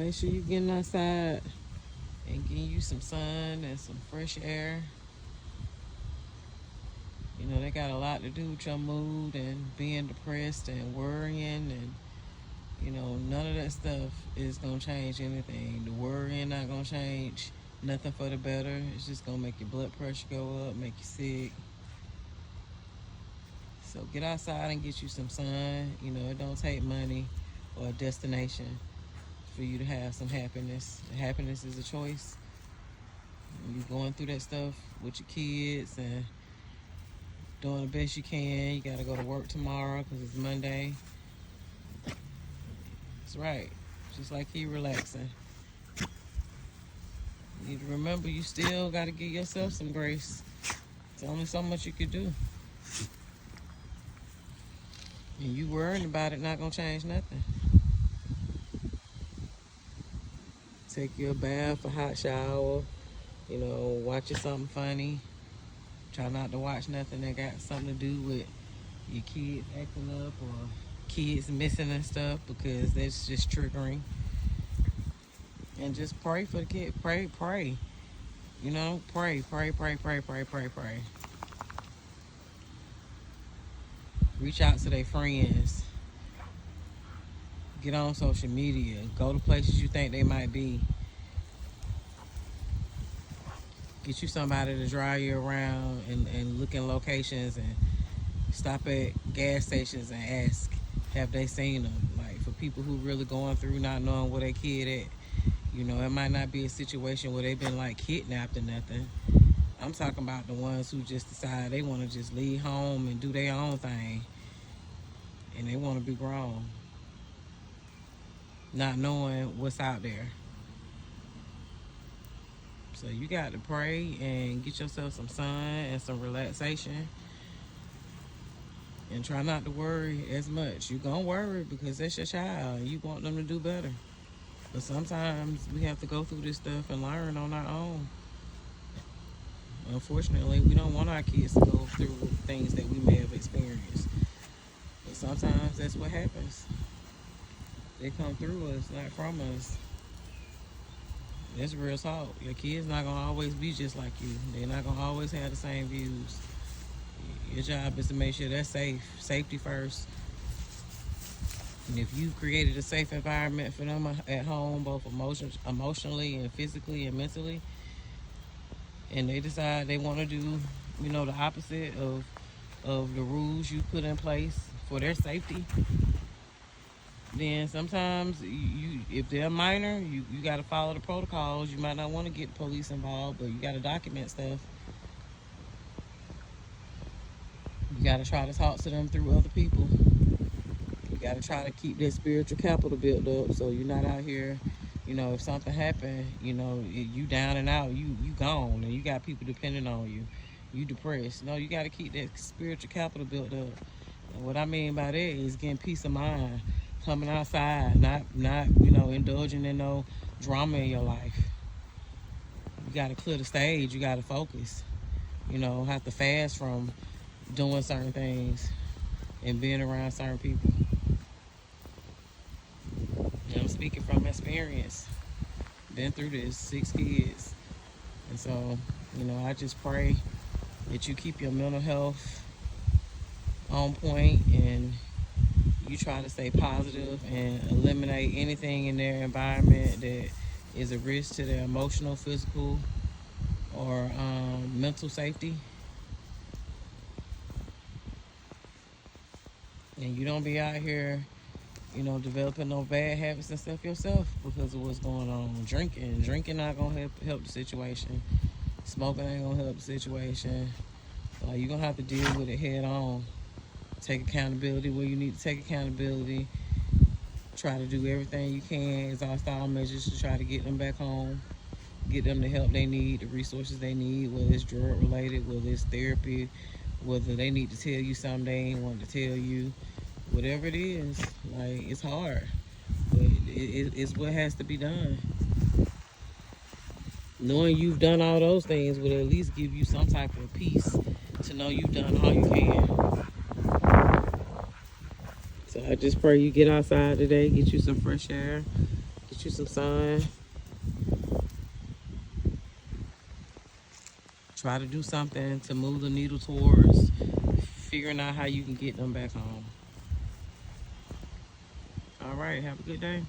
make sure you're getting outside and getting you some sun and some fresh air. You know, they got a lot to do with your mood and being depressed and worrying, and you know, none of that stuff is gonna change anything. The worrying not gonna change nothing for the better. It's just gonna make your blood pressure go up, make you sick. So get outside and get you some sun. You know, it don't take money or a destination for you to have some happiness. Happiness is a choice. You're going through that stuff with your kids and doing the best you can. You got to go to work tomorrow because it's Monday. That's right. Just like keep relaxing. You need to remember you still got to give yourself some grace. There's only so much you could do. And you worrying about it not going to change nothing. Take you a bath, a hot shower. You know, watch you something funny. Try not to watch nothing that got something to do with your kids acting up or kids missing and stuff, because that's just triggering. And just pray for the kid. Pray. You know, pray. Reach out to their friends. Get on social media. Go to places you think they might be. Get you somebody to drive you around and look in locations and stop at gas stations and ask, have they seen them? Like, for people who really going through not knowing where their kid at. You know, it might not be a situation where they've been like kidnapped or nothing. I'm talking about the ones who just decide they want to just leave home and do their own thing. And they want to be grown. Not knowing what's out there. So you got to pray and get yourself some sun and some relaxation. And try not to worry as much. You're going to worry because that's your child. And you want them to do better. But sometimes we have to go through this stuff and learn on our own. Unfortunately, we don't want our kids to go through things that we may have experienced. But sometimes that's what happens. They come through us, not from us. That's real talk. Your kids not going to always be just like you. They're not going to always have the same views. Your job is to make sure they're safe. Safety first. And if you created a safe environment for them at home, both emotionally and physically and mentally, and they decide they want to do, you know, the opposite of the rules you put in place for their safety, then sometimes if they're minor, you got to follow the protocols. You might not want to get police involved, but you got to document stuff. You got to try to talk to them through other people. You got to try to keep their spiritual capital built up, so you're not out here, you know, if something happened, you know, you down and out, you gone, and you got people depending on you. You depressed. No, you got to keep that spiritual capital built up. And what I mean by that is getting peace of mind, coming outside, not you know, indulging in no drama in your life. You got to clear the stage. You got to focus. You know, have to fast from doing certain things and being around certain people. And I'm speaking from experience. Been through this, 6 kids. And so, you know, I just pray that you keep your mental health on point and you try to stay positive and eliminate anything in their environment that is a risk to their emotional, physical, or mental safety. And you don't be out here, you know, developing no bad habits and stuff yourself because of what's going on. Drinking not gonna help the situation. Smoking ain't gonna help the situation. Like, you're gonna have to deal with it head on. Take accountability where you need to take accountability. Try to do everything you can, exhaust all measures to try to get them back home. Get them the help they need, the resources they need, whether it's drug related, whether it's therapy, whether they need to tell you something they ain't want to tell you. Whatever it is, like, it's hard, but it's what has to be done. Knowing you've done all those things will at least give you some type of peace to know you've done all you can. So I just pray you get outside today, get you some fresh air, get you some sun. Try to do something to move the needle towards figuring out how you can get them back home. All right, have a good day.